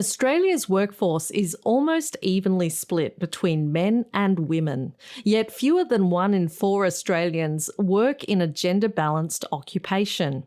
Australia's workforce is almost evenly split between men and women, yet fewer than 1 in 4 Australians work in a gender balanced occupation.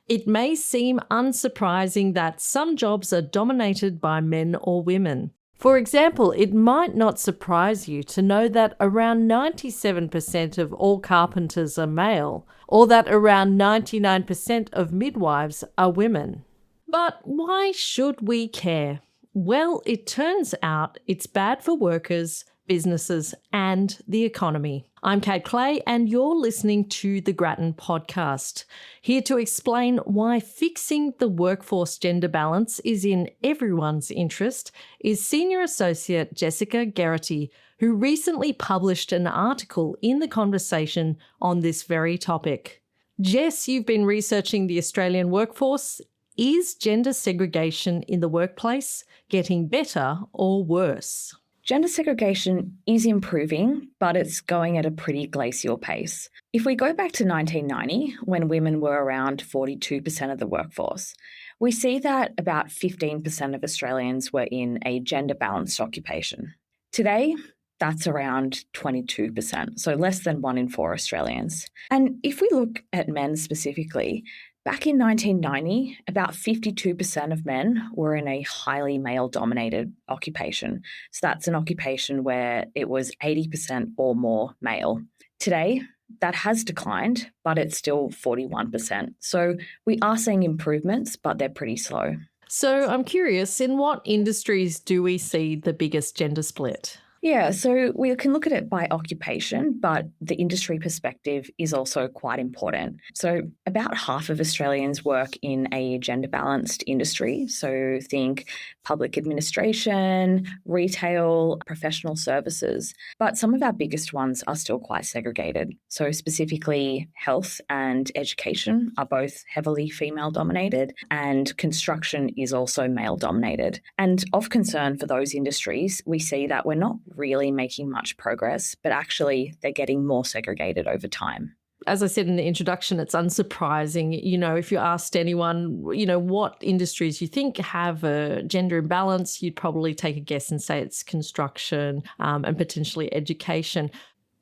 It may seem unsurprising that some jobs are dominated by men or women. For example, it might not surprise you to know that around 97% of all carpenters are male, or that around 99% of midwives are women. But why should we care? Well, it turns out it's bad for workers, businesses, and the economy. I'm Kate Clay, and you're listening to the Grattan podcast, here to explain why fixing the workforce gender balance is in everyone's interest is Senior Associate Jessica Geraghty, who recently published an article in The Conversation on this very topic. Jess, you've been researching the Australian workforce. Is gender segregation in the workplace getting better or worse? Gender segregation is improving, but it's going at a pretty glacial pace. If we go back to 1990, when women were around 42% of the workforce, we see that about 15% of Australians were in a gender-balanced occupation. Today, that's around 22%, so less than 1 in 4 Australians. And if we look at men specifically, back in 1990, about 52% of men were in a highly male-dominated occupation. So that's an occupation where it was 80% or more male. Today, that has declined, but it's still 41%. So we are seeing improvements, but they're pretty slow. So I'm curious, in what industries do we see the biggest gender split? Yeah, so we can look at it by occupation, but the industry perspective is also quite important. So about half of Australians work in a gender-balanced industry. So think public administration, retail, professional services. But some of our biggest ones are still quite segregated. So specifically health and education are both heavily female-dominated, and construction is also male-dominated. And of concern for those industries, we see that we're not really making much progress, but actually they're getting more segregated over time. As I said in the introduction, it's unsurprising, if you asked anyone, what industries you think have a gender imbalance, you'd probably take a guess and say it's construction and potentially education.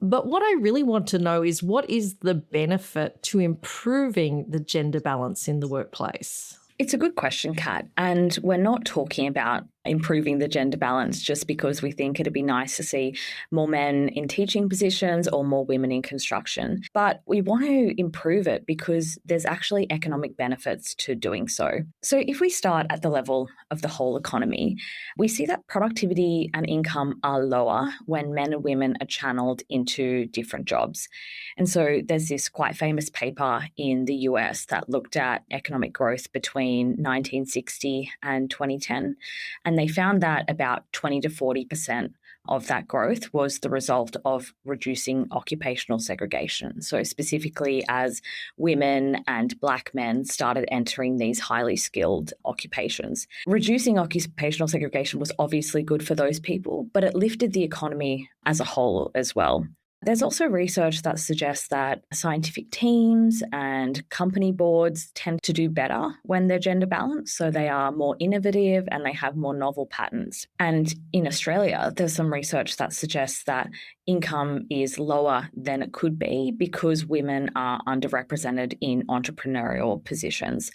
But what I really want to know is, what is the benefit to improving the gender balance in the workplace? It's a good question, Kat, and we're not talking about improving the gender balance just because we think it'd be nice to see more men in teaching positions or more women in construction. But we want to improve it because there's actually economic benefits to doing so. So if we start at the level of the whole economy, we see that productivity and income are lower when men and women are channeled into different jobs. And so there's this quite famous paper in the US that looked at economic growth between 1960 and 2010. And they found that about 20 to 40% of that growth was the result of reducing occupational segregation. So specifically as women and Black men started entering these highly skilled occupations. Reducing occupational segregation was obviously good for those people, but it lifted the economy as a whole as well. There's also research that suggests that scientific teams and company boards tend to do better when they're gender balanced, so they are more innovative and they have more novel patterns. And in Australia, there's some research that suggests that income is lower than it could be because women are underrepresented in entrepreneurial positions.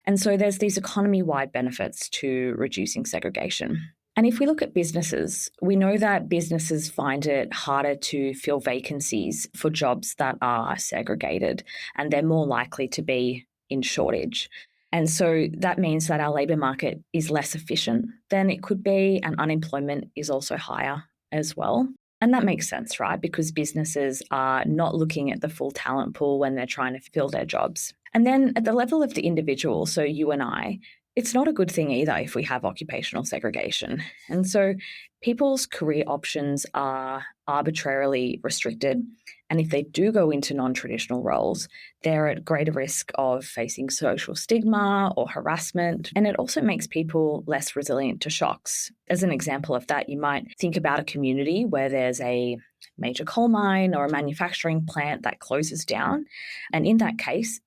And so there's these economy-wide benefits to reducing segregation. And if we look at businesses, we know that businesses find it harder to fill vacancies for jobs that are segregated, and they're more likely to be in shortage. And so that means that our labour market is less efficient than it could be, and unemployment is also higher as well. And that makes sense, right? Because businesses are not looking at the full talent pool when they're trying to fill their jobs. And then at the level of the individual, so you and I, it's not a good thing either if we have occupational segregation. And so people's career options are arbitrarily restricted. And if they do go into non-traditional roles, they're at greater risk of facing social stigma or harassment. And it also makes people less resilient to shocks. As an example of that, you might think about a community where there's a major coal mine or a manufacturing plant that closes down. And in that case,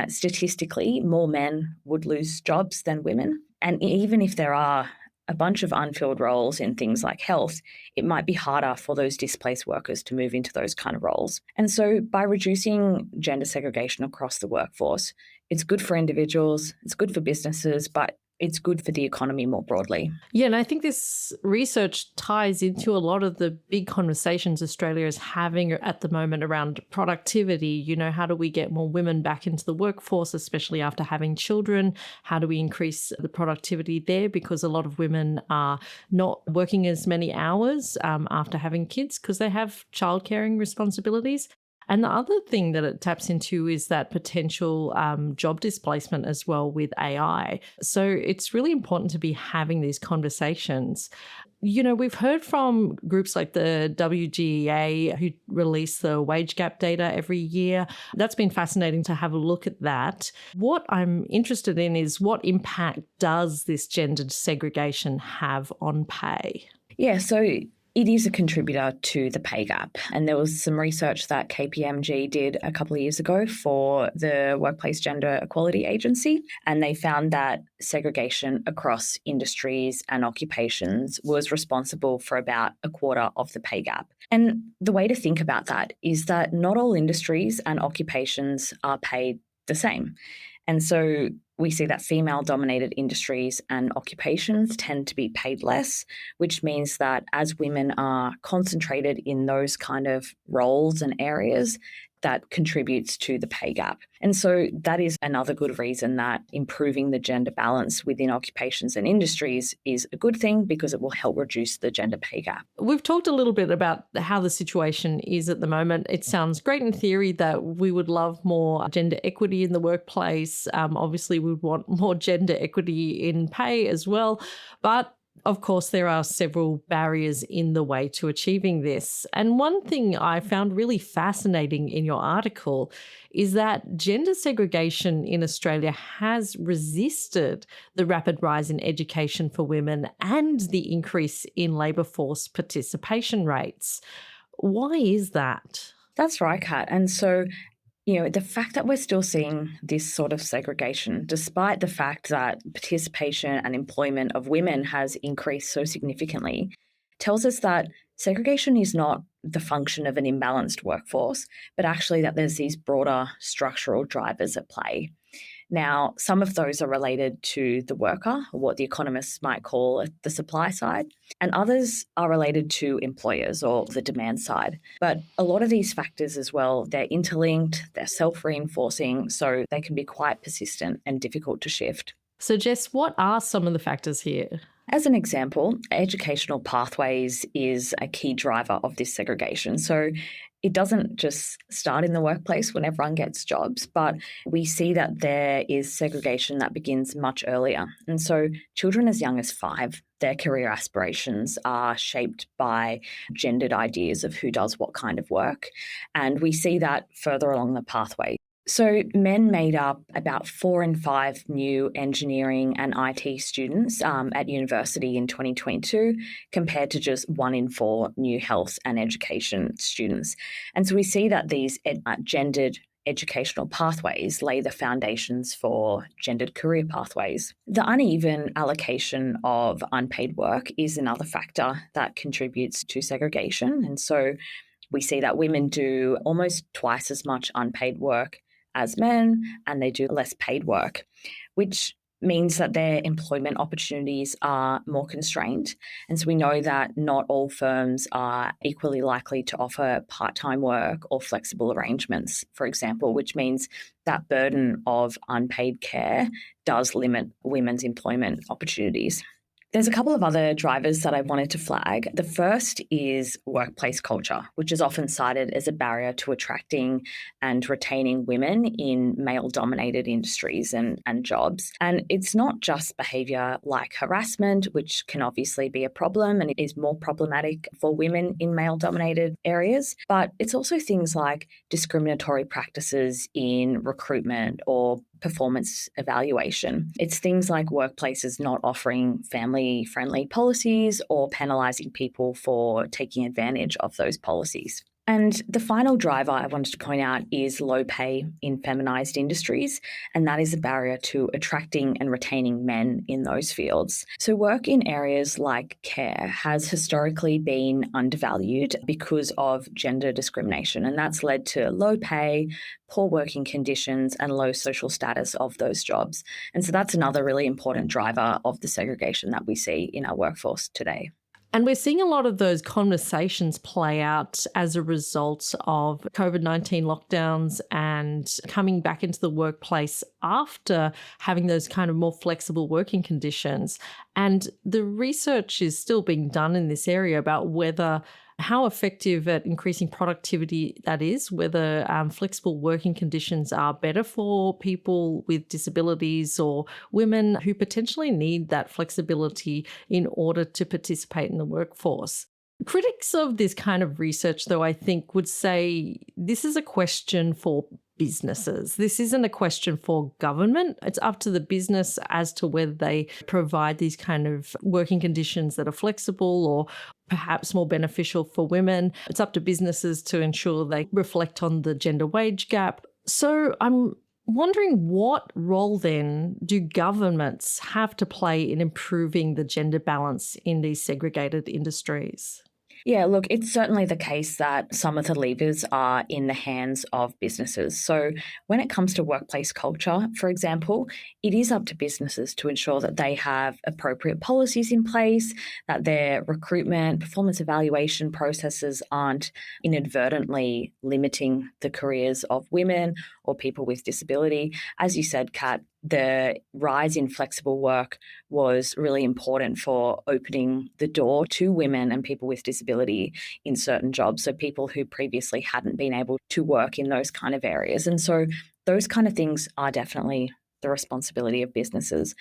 statistically, more men would lose jobs than women. And even if there are a bunch of unfilled roles in things like health, it might be harder for those displaced workers to move into those kind of roles. And so by reducing gender segregation across the workforce, it's good for individuals, it's good for businesses, but it's good for the economy more broadly. Yeah, and I think this research ties into a lot of the big conversations Australia is having at the moment around productivity. How do we get more women back into the workforce, especially after having children? How do we increase the productivity there? Because a lot of women are not working as many hours after having kids because they have childcaring responsibilities. And the other thing that it taps into is that potential job displacement as well with AI. So it's really important to be having these conversations. We've heard from groups like the WGEA who release the wage gap data every year. That's been fascinating to have a look at that. What I'm interested in is what impact does this gendered segregation have on pay? Yeah, so it is a contributor to the pay gap. And there was some research that KPMG did a couple of years ago for the Workplace Gender Equality Agency. And they found that segregation across industries and occupations was responsible for about a quarter of the pay gap. And the way to think about that is that not all industries and occupations are paid the same. And so we see that female-dominated industries and occupations tend to be paid less, which means that as women are concentrated in those kind of roles and areas, that contributes to the pay gap. And so that is another good reason that improving the gender balance within occupations and industries is a good thing because it will help reduce the gender pay gap. We've talked a little bit about how the situation is at the moment. It sounds great in theory that we would love more gender equity in the workplace. Obviously, we would want more gender equity in pay as well. But of course, there are several barriers in the way to achieving this. And one thing I found really fascinating in your article is that gender segregation in Australia has resisted the rapid rise in education for women and the increase in labour force participation rates. Why is that? That's right, Kat. And so the fact that we're still seeing this sort of segregation, despite the fact that participation and employment of women has increased so significantly, tells us that segregation is not the function of an imbalanced workforce, but actually that there's these broader structural drivers at play. Now, some of those are related to the worker, or what the economists might call the supply side, and others are related to employers or the demand side. But a lot of these factors as well, they're interlinked, they're self-reinforcing, so they can be quite persistent and difficult to shift. So, Jess, what are some of the factors here? As an example, educational pathways is a key driver of this segregation. So it doesn't just start in the workplace when everyone gets jobs, but we see that there is segregation that begins much earlier. And so children as young as 5, their career aspirations are shaped by gendered ideas of who does what kind of work. And we see that further along the pathway. So men made up about 4 in 5 new engineering and IT students at university in 2022, compared to just 1 in 4 new health and education students. And so we see that these gendered educational pathways lay the foundations for gendered career pathways. The uneven allocation of unpaid work is another factor that contributes to segregation. And so we see that women do almost twice as much unpaid work as men, and they do less paid work, which means that their employment opportunities are more constrained. And so we know that not all firms are equally likely to offer part-time work or flexible arrangements, for example, which means that burden of unpaid care does limit women's employment opportunities. There's a couple of other drivers that I wanted to flag. The first is workplace culture, which is often cited as a barrier to attracting and retaining women in male-dominated industries and jobs. And it's not just behaviour like harassment, which can obviously be a problem and it is more problematic for women in male-dominated areas, but it's also things like discriminatory practices in recruitment or performance evaluation. It's things like workplaces not offering family-friendly policies or penalising people for taking advantage of those policies. And the final driver I wanted to point out is low pay in feminised industries, and that is a barrier to attracting and retaining men in those fields. So, work in areas like care has historically been undervalued because of gender discrimination, and that's led to low pay, poor working conditions, and low social status of those jobs. And so, that's another really important driver of the segregation that we see in our workforce today. And we're seeing a lot of those conversations play out as a result of COVID-19 lockdowns and coming back into the workplace after having those kind of more flexible working conditions. And the research is still being done in this area about whether how effective at increasing productivity that is, whether flexible working conditions are better for people with disabilities or women who potentially need that flexibility in order to participate in the workforce. Critics of this kind of research, though, I think would say this is a question for businesses. This isn't a question for government. It's up to the business as to whether they provide these kind of working conditions that are flexible or perhaps more beneficial for women. It's up to businesses to ensure they reflect on the gender wage gap. So I'm wondering, what role then do governments have to play in improving the gender balance in these segregated industries? Yeah, look, it's certainly the case that some of the levers are in the hands of businesses. So, when it comes to workplace culture, for example, it is up to businesses to ensure that they have appropriate policies in place, that their recruitment, performance evaluation processes aren't inadvertently limiting the careers of women or people with disability. As you said, Kat, the rise in flexible work was really important for opening the door to women and people with disability in certain jobs. So people who previously hadn't been able to work in those kind of areas. And so those kind of things are definitely the responsibility of businesses.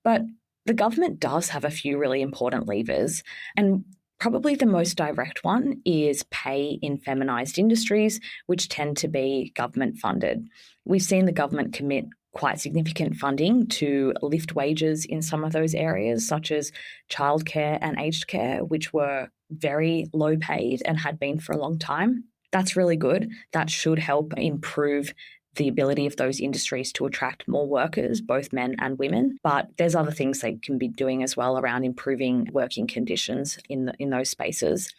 But the government does have a few really important levers. And probably the most direct one is pay in feminised industries, which tend to be government funded. We've seen the government commit quite significant funding to lift wages in some of those areas, such as childcare and aged care, which were very low paid and had been for a long time. That's really good. That should help improve the ability of those industries to attract more workers, both men and women. But there's other things they can be doing as well around improving working conditions in those spaces.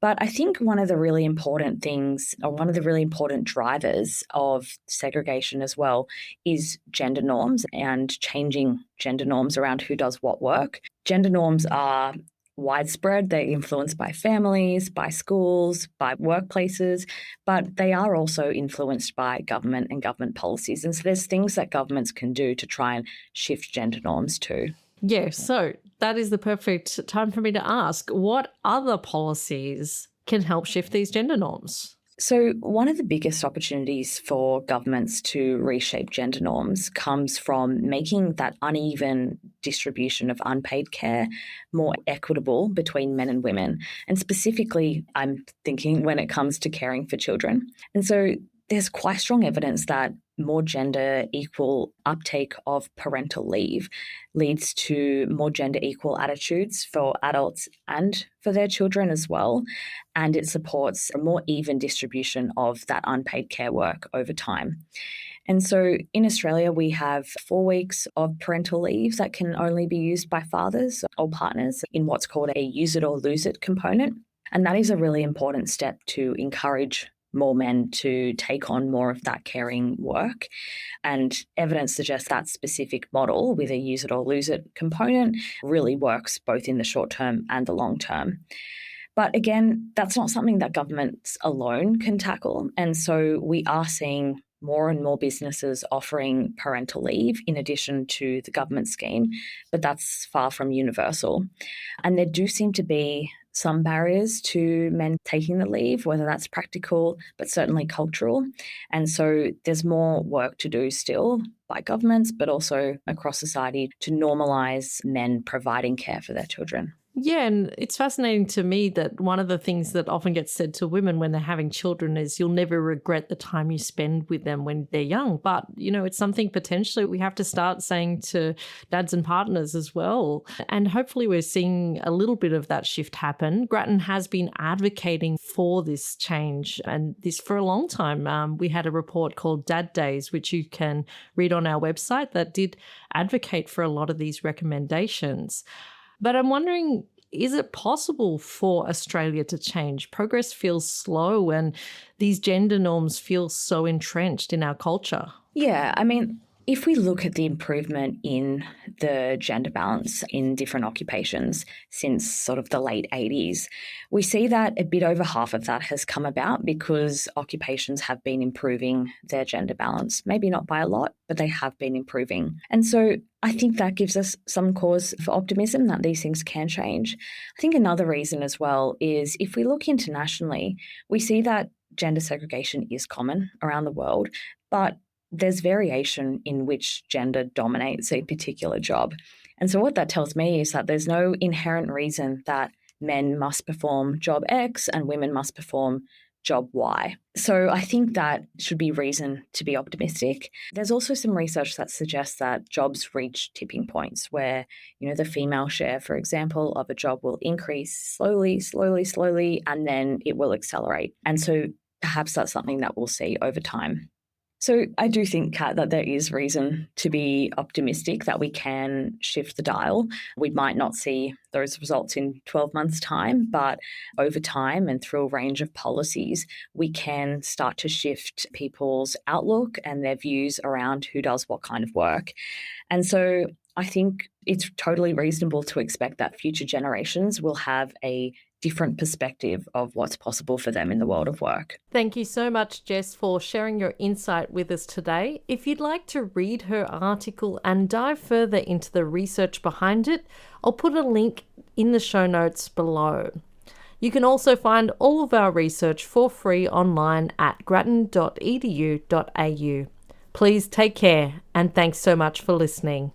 But I think one of the really important things, or one of the really important drivers of segregation as well, is gender norms and changing gender norms around who does what work. Gender norms are widespread. They're influenced by families, by schools, by workplaces, but they are also influenced by government and government policies. And so there's things that governments can do to try and shift gender norms too. Yeah, so that is the perfect time for me to ask, what other policies can help shift these gender norms? So, one of the biggest opportunities for governments to reshape gender norms comes from making that uneven distribution of unpaid care more equitable between men and women. And specifically, I'm thinking when it comes to caring for children. And so, there's quite strong evidence that more gender equal uptake of parental leave leads to more gender equal attitudes for adults and for their children as well. And it supports a more even distribution of that unpaid care work over time. And so in Australia, we have 4 weeks of parental leave that can only be used by fathers or partners in what's called a use it or lose it component. And that is a really important step to encourage more men to take on more of that caring work. And evidence suggests that specific model with a use it or lose it component really works both in the short term and the long term. But again, that's not something that governments alone can tackle. And so we are seeing more and more businesses offering parental leave in addition to the government scheme, but that's far from universal. And there do seem to be some barriers to men taking the leave, whether that's practical, but certainly cultural. And so there's more work to do still by governments, but also across society to normalise men providing care for their children. Yeah, and it's fascinating to me that one of the things that often gets said to women when they're having children is you'll never regret the time you spend with them when they're young. But, it's something potentially we have to start saying to dads and partners as well. And hopefully we're seeing a little bit of that shift happen. Grattan has been advocating for this change and this for a long time. We had a report called Dad Days, which you can read on our website, that did advocate for a lot of these recommendations. But I'm wondering, is it possible for Australia to change? Progress feels slow and these gender norms feel so entrenched in our culture. Yeah, I mean, if we look at the improvement in the gender balance in different occupations since sort of the late 80s, we see that a bit over half of that has come about because occupations have been improving their gender balance. Maybe not by a lot, but they have been improving. And so I think that gives us some cause for optimism that these things can change. I think another reason as well is if we look internationally, we see that gender segregation is common around the world, but there's variation in which gender dominates a particular job. And so what that tells me is that there's no inherent reason that men must perform job X and women must perform job Y. So I think that should be reason to be optimistic. There's also some research that suggests that jobs reach tipping points where, the female share, for example, of a job will increase slowly, and then it will accelerate. And so perhaps that's something that we'll see over time. So I do think, Kat, that there is reason to be optimistic that we can shift the dial. We might not see those results in 12 months' time, but over time and through a range of policies, we can start to shift people's outlook and their views around who does what kind of work. And so I think it's totally reasonable to expect that future generations will have a different perspective of what's possible for them in the world of work. Thank you so much, Jess, for sharing your insight with us today. If you'd like to read her article and dive further into the research behind it, I'll put a link in the show notes below. You can also find all of our research for free online at grattan.edu.au. Please take care and thanks so much for listening.